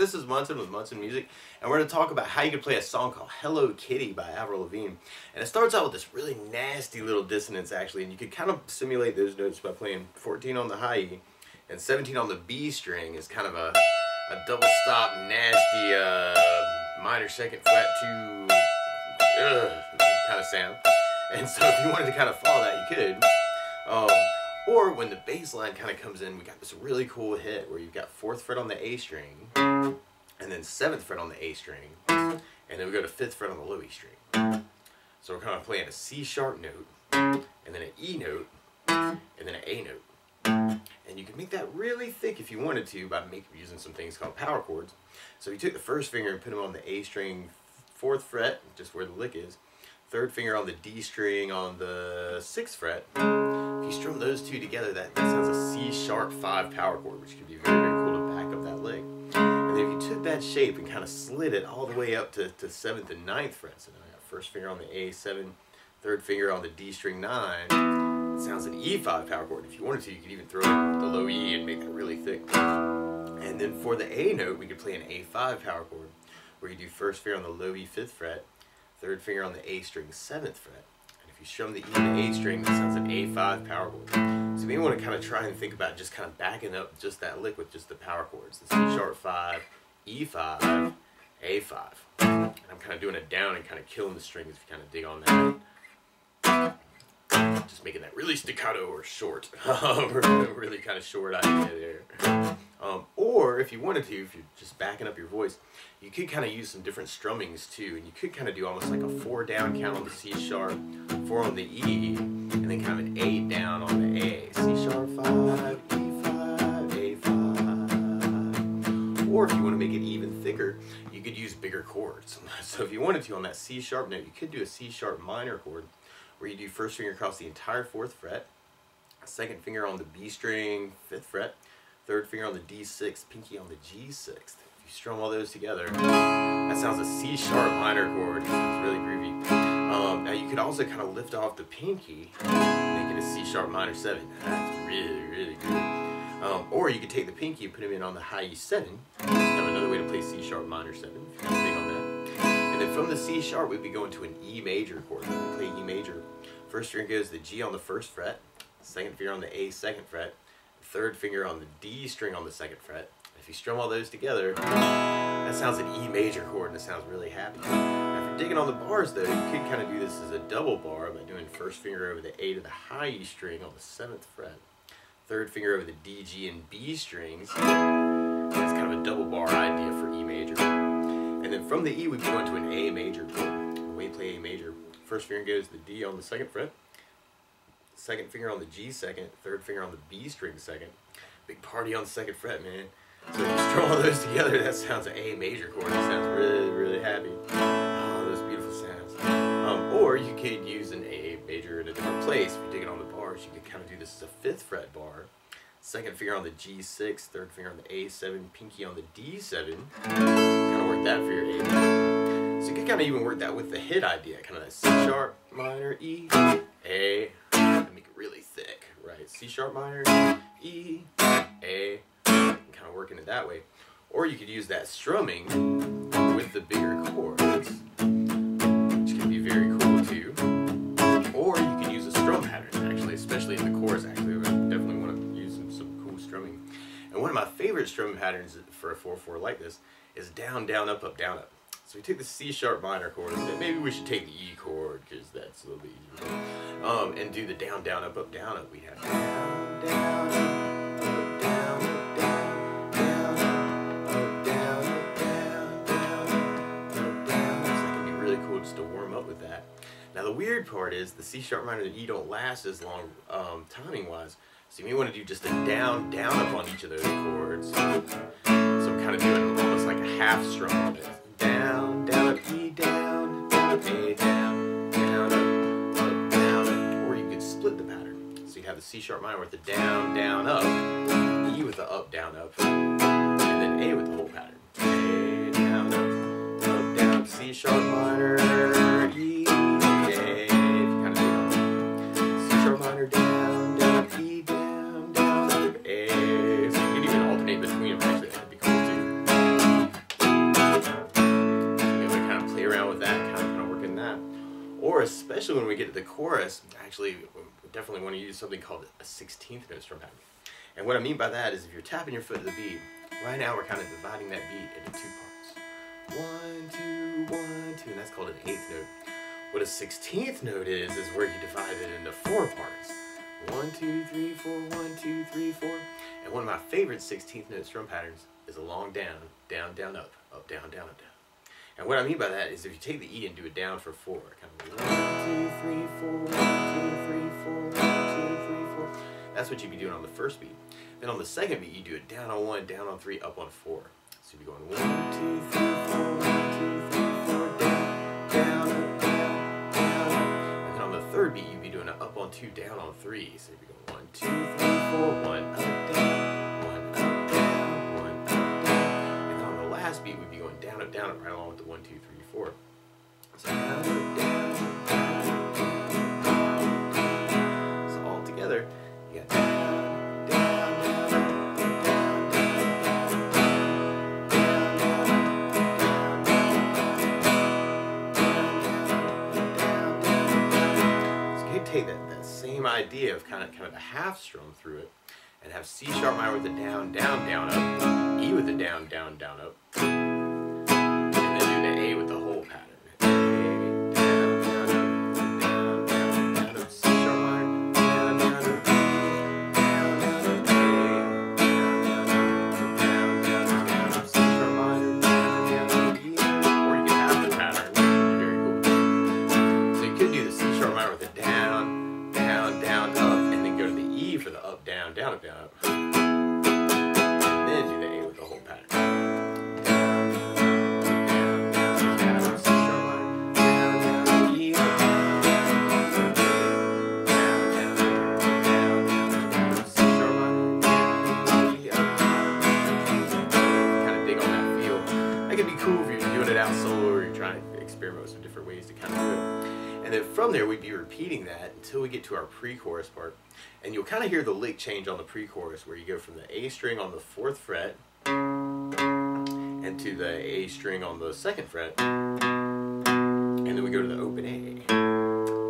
This is Munson with Munson Music, and we're going to talk about how you can play a song called Hello Kitty by Avril Lavigne. And it starts out with this really nasty little dissonance, actually, and you could kind of simulate those notes by playing 14 on the high E and 17 on the B string is kind of a double stop, nasty, minor second flat 2 kind of sound. And so if you wanted to kind of follow that, you could. Or when the bass line kind of comes in, we got this really cool hit where you've got 4th fret on the A string, and then 7th fret on the A string, and then we go to 5th fret on the low E string. So we're kind of playing a C sharp note, and then an E note, and then an A note. And you can make that really thick if you wanted to by using some things called power chords. So you took the first finger and put them on the A string 4th fret, just where the lick is, 3rd finger on the D string on the 6th fret. If you strum those two together, that sounds a C sharp 5 power chord, which could be very, very cool to back up that lick. And then if you took that shape and kind of slid it all the way up to 7th and 9th frets, so now I got 1st finger on the A7, 3rd finger on the D string 9, it sounds an E5 power chord. If you wanted to, you could even throw the low E and make that really thick. And then for the A note, we could play an A5 power chord, where you do 1st finger on the low E 5th fret, 3rd finger on the A string 7th fret. And if you strum the E to A string, that sounds an A5 power chord. So you may want to kind of try and think about just kind of backing up just that lick with just the power chords. The C sharp 5, E5, A5. And I'm kind of doing it down and kind of killing the strings if you kind of dig on that. Just making that really staccato or short. Really kind of short idea there. Or if you wanted to, if you're just backing up your voice, you could kind of use some different strummings too, and you could kind of do almost like a 4 down count on the C sharp, 4 on the E, and then kind of an 8 down on the A. C sharp 5, E5, A5. Or if you want to make it even thicker, you could use bigger chords. So if you wanted to on that C sharp note, you could do a C sharp minor chord, where you do 1st finger across the entire 4th fret, 2nd finger on the B string 5th fret, 3rd finger on the D6, pinky on the G6. If you strum all those together, that sounds a C sharp minor chord. It's really groovy. Now you could also kind of lift off the pinky, make it a C sharp minor 7. That's really, really good. Or you could take the pinky and put them in on the high E7. That's kind of another way to play C sharp minor 7, if you're big on that. And then from the C sharp, we'd be going to an E major chord. When we play E major, 1st finger goes to the G on the 1st fret, 2nd finger on the A 2nd fret, 3rd finger on the D string on the 2nd fret. If you strum all those together, that sounds an E major chord, and it sounds really happy. Now, if you're digging on the bars, though, you could kind of do this as a double bar by doing 1st finger over the A to the high E string on the 7th fret, 3rd finger over the D, G, and B strings. That's kind of a double bar idea for E major. And then from the E, we go into an A major chord. When we play A major, 1st finger goes to the D on the 2nd fret, 2nd finger on the G 2nd, 3rd finger on the B string 2nd. Big party on the 2nd fret, man. So if you strum all those together, that sounds an A major chord. It sounds really, really happy. Oh, those beautiful sounds. Or you could use an A major in a different place. If you're digging on the bars, you could kind of do this as a 5th fret bar. 2nd finger on the G6, 3rd finger on the A7, pinky on the D7. Kind of work that for your A major. So you could kind of even work that with the hit idea, kind of that C sharp minor, E, A, and make it really thick, right? C sharp minor, E, A, and kind of working it that way. Or you could use that strumming with the bigger chords, which can be very cool too. Or you could use a strum pattern, actually, especially in the chorus. Actually, I definitely want to use some cool strumming. And one of my favorite strumming patterns for a 4/4 like this is down, down, up, up, down, up. So we took the C sharp minor chord, and maybe we should take the E chord, because that's a little bit easier. And do the down, down, up, up, down, up. We have down, down, up, down, up, down, down, up, down, up, down, down, up, down. So that can be really cool just to warm up with that. Now the weird part is the C sharp minor and the E don't last as long timing-wise. So you may want to do just a down, down, up on each of those chords. So I'm kind of doing almost like a half strum on it. Down, down, up, E, down, down, up, A, down, down, up, down, up. Or you could split the pattern. So you have the C sharp minor with the down, down, up, E with the up, down, up, and then A with the whole pattern. A, down, up, down, C sharp minor, E, A. If you kind of do it, C sharp minor, down, down, up, E, down, down, up, A. So you can even alternate between them, actually. That'd be cool too. the chorus, actually, we definitely want to use something called a 16th note strum pattern. And what I mean by that is if you're tapping your foot to the beat, right now we're kind of dividing that beat into 2 parts. 1, 2, 1, 2, and that's called an 8th note. What a 16th note is where you divide it into 4 parts. 1, 2, 3, 4, 1, 2, 3, 4. And one of my favorite 16th note strum patterns is a long down, down, down, up, down, down, up, down. And what I mean by that is if you take the E and do it down for 4, kind of 1, 2, 3, 4, 1, 2, 3, 4, 1, 2, 3, 4. That's what you'd be doing on the first beat. Then on the second beat, you do it down on 1, down on 3, up on 4. So you'd be going 1, 2, 3, 4, 1, 2, 3, 4, down, down, up, down, down, up. And then on the third beat, you'd be doing an up on 2, down on 3. So you'd be going 1, 2, 3, 4, 1, up, down, 1, up, down, 1, up, down. And then on the last beat, we'd be going down, up, right along with the 1, 2, 3, 4. So down, up, down, down, down, down. So all together, you got down, down, down, up, down, down, down, down, down, down, down. So you can take that same idea of kind of a half strum through it, and have C sharp minor with the down, down, down, up, E with the down, down, down, up, and then do the A with the whole pattern. A, down, down, up, down, down, down, up, C sharp minor, down, down, up, down, down, up, A, down, down, up, down, down, down, up, C sharp minor, down, down, up, E. Or you can have the pattern, very cool. So you could do the C sharp minor with the down, down, down, up, and then go to the E for the up, down, down, up, down, up. And then do the A with the whole pattern. Cool if you're doing it out solo or you're trying to experiment with some different ways to kind of do it. And then from there we'd be repeating that until we get to our pre-chorus part. And you'll kind of hear the lick change on the pre-chorus where you go from the A string on the 4th fret and to the A string on the 2nd fret. And then we go to the open A.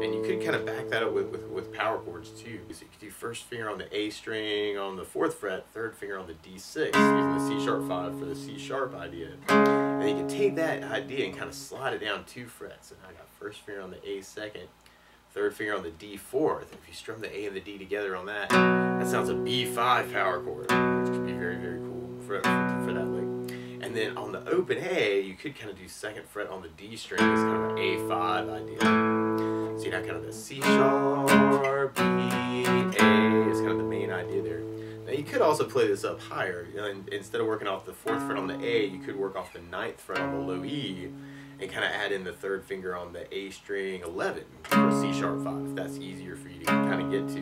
And you could kind of back that up with power chords too. So you could do first finger on the A string on the 4th fret, 3rd finger on the D6, using the C sharp 5 for the C sharp idea. And you can take that idea and kind of slide it down 2 frets. So now I got first finger on the A 2nd, 3rd finger on the D 4th. If you strum the A and the D together on that, that sounds a B5 power chord, which could be very, very cool for that lick. And then on the open A, you could kind of do 2nd fret on the D string as kind of an A5 idea. So you have kind of the C sharp, B, A is kind of the main idea there. Now you could also play this up higher. You know, and instead of working off the 4th fret on the A, you could work off the 9th fret on the low E and kind of add in the 3rd finger on the A string 11 for C sharp 5, if that's easier for you to kind of get to.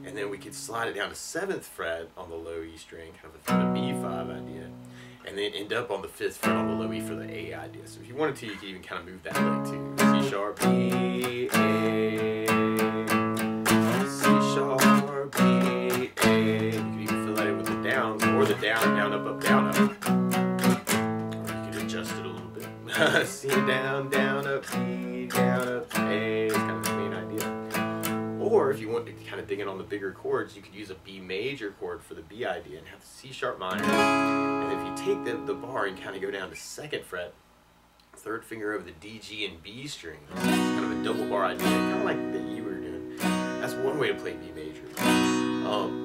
And then we could slide it down to 7th fret on the low E string, kind of a B5 idea. And then end up on the 5th fret on the low E for the A idea. So if you wanted to, you could even kind of move that lick too. C sharp, B, A, C sharp, B, A. You could even fill that in with the downs, or the down, down, up, down, up. Or you could adjust it a little bit. C down, down, up, B, down, up, A. It's kind of the main idea. Or if you want to kind of dig in on the bigger chords, you could use a B major chord for the B idea and have the C sharp minor. And if you take the bar and kind of go down to 2nd fret, 3rd finger over the D, G, and B string, it's kind of a double bar idea, kind of like the E we were doing. That's one way to play B major.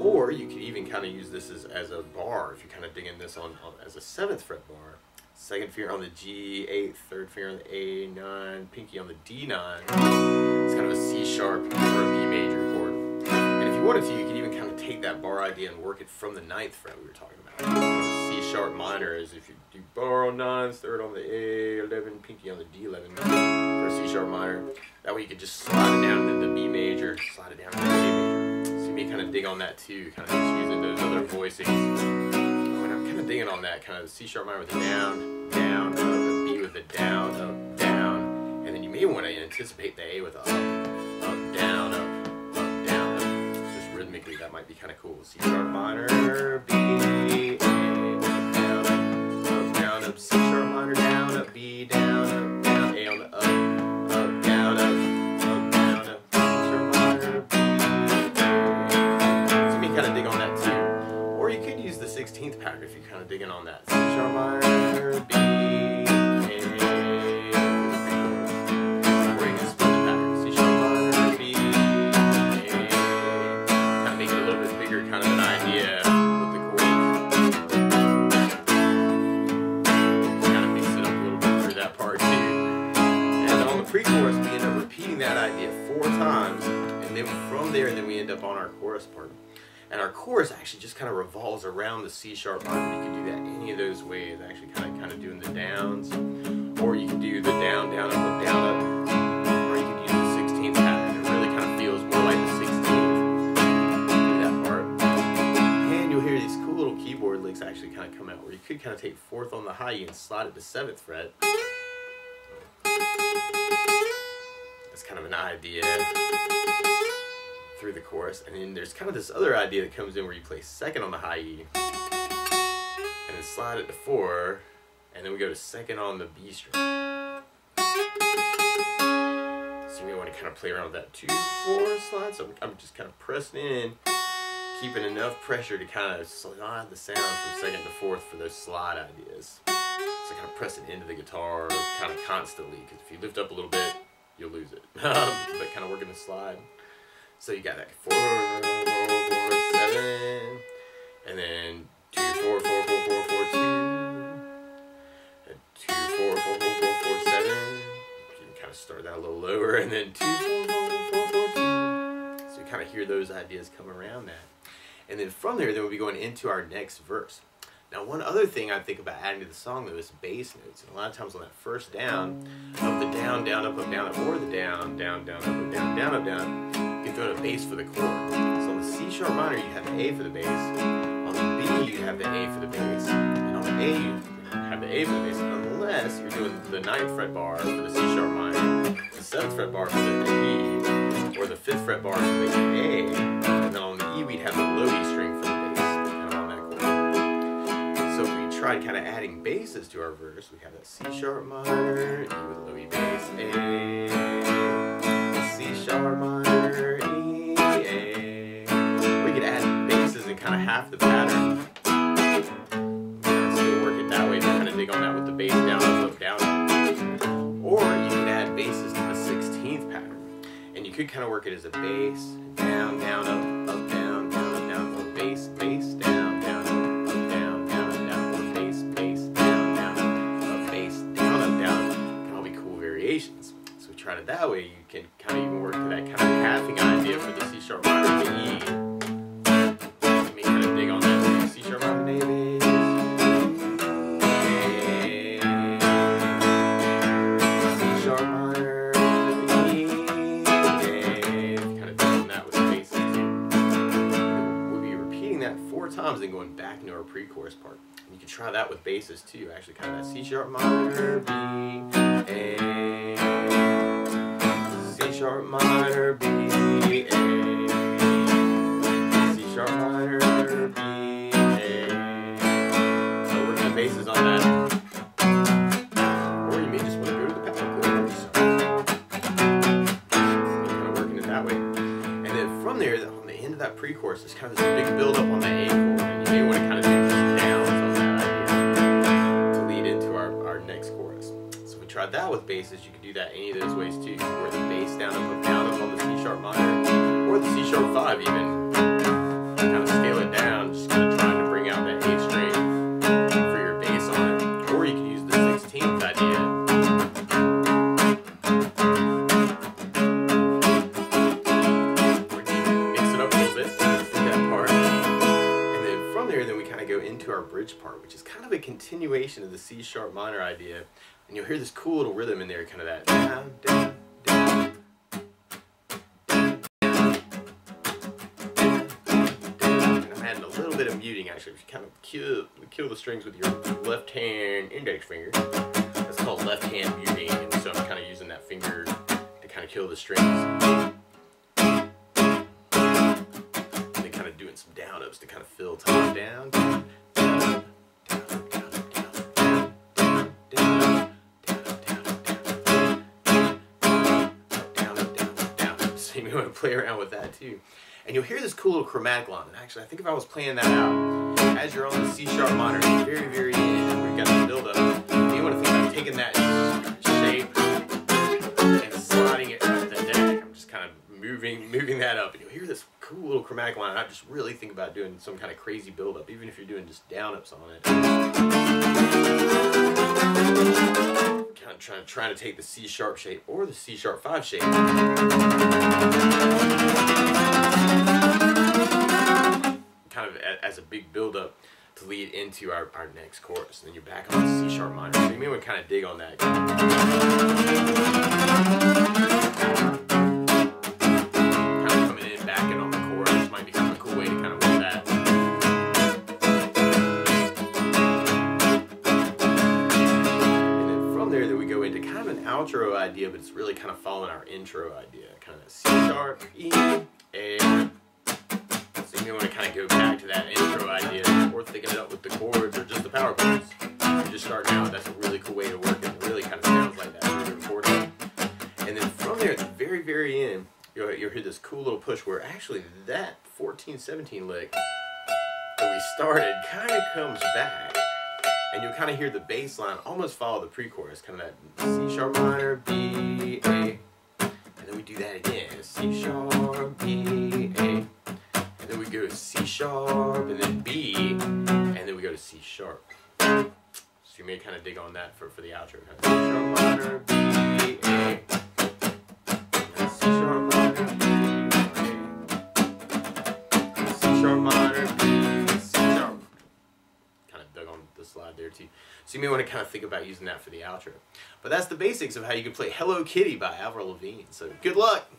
Or you could even kind of use this as a bar if you kind of dig in this on as a 7th fret bar. 2nd finger on the G, 8th, 3rd finger on the A, 9, pinky on the D9. It's kind of a C sharp or a B major chord. And if you wanted to, you could even kind of take that bar idea and work it from the 9th fret we were talking about. Kind of a C sharp minor is if you do bar on 9s, 3rd on the A, 11, pinky on the D11 for a C sharp minor. That way you could just slide it down into the B major, slide it down into the A major. So you may kind of dig on that too, kind of just using those other voicings. Digging on that kind of C sharp minor with the down, down, up, and B with the down, up, down, and then you may want to anticipate the A with the up, down, up, down, up. Just rhythmically, that might be kind of cool. C sharp minor, B, A, down, up, C sharp minor, down, up, B, down, A on the up, down, up, down, up. pattern if you're kind of digging on that. C sharp minor, B, A. Or you can split the pattern. C sharp minor, B, A. Kind of make it a little bit bigger, kind of an idea with the chords. Kind of mix it up a little bit through that part too. And on the pre-chorus, we end up repeating that idea 4 times, and then from there, then we end up on our chorus part. And our chorus actually just kind of revolves around the C sharp minor. You can do that any of those ways, actually kind of doing the downs, or you can do the down, down, up, up, down, up, or you can use the 16th pattern. It really kind of feels more like the 16th through that part. And you'll hear these cool little keyboard licks actually kind of come out, where you could kind of take 4th on the high E and slide it to 7th fret. That's kind of an idea through the chorus. And then there's kind of this other idea that comes in where you play 2nd on the high E and then slide it to 4, and then we go to 2nd on the B string. So you may want to kind of play around with that 2-4 slide. So I'm just kind of pressing in, keeping enough pressure to kind of slide the sound from 2nd to 4th for those slide ideas. So kind of pressing into the guitar kind of constantly, because if you lift up a little bit, you'll lose it. But kind of working the slide. So you got that 4, 4, 7, and then 2, 4, 4, 4, 4, 4, 2, and 2, 4, 4, 4, 4, 4, 7. You can kind of start that a little lower, and then 2, 4, 4, 4, 4, 2. So you kind of hear those ideas come around that. And then from there, then we'll be going into our next verse. Now, one other thing I think about adding to the song, though, is bass notes. And a lot of times on that first down, up, the down, down, up, down, up, or the down, down, down, up, down, down, up, down, you can throw in a bass for the chord. So on the C sharp minor, you have the A for the bass. On the B, you have the A for the bass. And on the A, you have the A for the bass, unless you're doing the 9th fret bar for the C sharp minor, the 7th fret bar for the E, or the 5th fret bar for the A, and then on the E, we'd have the low E string for the bass, kind of on that chord. So if we tried kind of adding basses to our verse, we have that C sharp minor, E with low E bass, A, C sharp minor, E, A. We could add basses in kind of half the pattern. Still work it that way, but kind of dig on that with the bass down, up, down, up. Or you could add basses to the 16th pattern. And you could kind of work it as a bass, down, down, up, down, down, up, down, or bass, bass, down, down, up, down, down, up, down, or bass, bass, down, down, up, bass, down, up, down. Can all be cool variations. So we tried it that way. You can kind of even work to that kind of halving idea for the C sharp minor and the E. Let me kind of dig on that C sharp minor and A bass. C sharp minor, E, A. Kind of dig on that with the basses too. We'll be repeating that 4 times and going back into our pre-chorus part. And you can try that with basses too. Actually, kind of that C sharp minor, B, A. C sharp minor, B, A. C sharp minor, B, A. So working the basses on that. Or you may just want to go to the pattern chords. Kind of working it that way. And then from there, on the end of that pre-chorus, there's kind of this big build up on the A chord. And you may want to kind of do some downs on that idea to lead into our next chorus. So if we tried that with basses, you could do that any of those ways too. You can work the bass down, up, on the C sharp minor, or the C sharp 5 even. Kind of scale it down, just kind of trying to bring out that A string for your bass on it. Or you could use the 16th idea. Or you can mix it up a little bit with that part. And then from there, then we kind of go into our bridge part, which is kind of a continuation of the C sharp minor idea. And you'll hear this cool little rhythm in there, kind of that down, down, down, down, down. And I'm adding a little bit of muting actually. If you kind of kill the strings with your left hand index finger. That's called left hand muting. And so I'm kind of using that finger to kind of kill the strings. And then kind of doing some down ups to kind of fill time down. So you may want to play around with that too. And you'll hear this cool little chromatic line. And actually, I think if I was playing that out, as you're on the C sharp minor, at the very, very end, we've got the build up. You want to think about taking that shape and sliding it up the neck. I'm just kind of moving that up, and you'll hear this cool little chromatic line. And I just really think about doing some kind of crazy build up, even if you're doing just down ups on it. Kind of trying to take the C sharp shape or the C sharp 5 shape. Kind of as a big build up to lead into our next chorus. And then you're back on the C sharp minor. So you may want to kind of dig on that. Kind of coming in, backing on the chorus might be kind of a cool way to kind of work that. And then from there, we go into kind of an outro idea, but it's really kind of following our intro idea. Kind of C sharp, E, A. So you may want to kind of go back to that intro idea, or thinking it up with the chords or just the power chords. If you're just starting out, that's a really cool way to work it. It really kind of sounds like that when you're recording. And then from there, at the very, very end, you'll hear this cool little push where actually that 14-17 lick that we started kind of comes back. And you'll kind of hear the bass line almost follow the pre-chorus, kind of that C sharp minor, B, A. And then we do that again, C sharp, B, A. And then we go to C sharp, and then B, and then we go to C sharp. So you may kind of dig on that for the outro. C sharp minor, B, A. And C sharp minor, B, A. C sharp minor, B, C sharp. Kind of dug on the slide there too. So you may want to kind of think about using that for the outro. But that's the basics of how you can play Hello Kitty by Avril Lavigne. So good luck!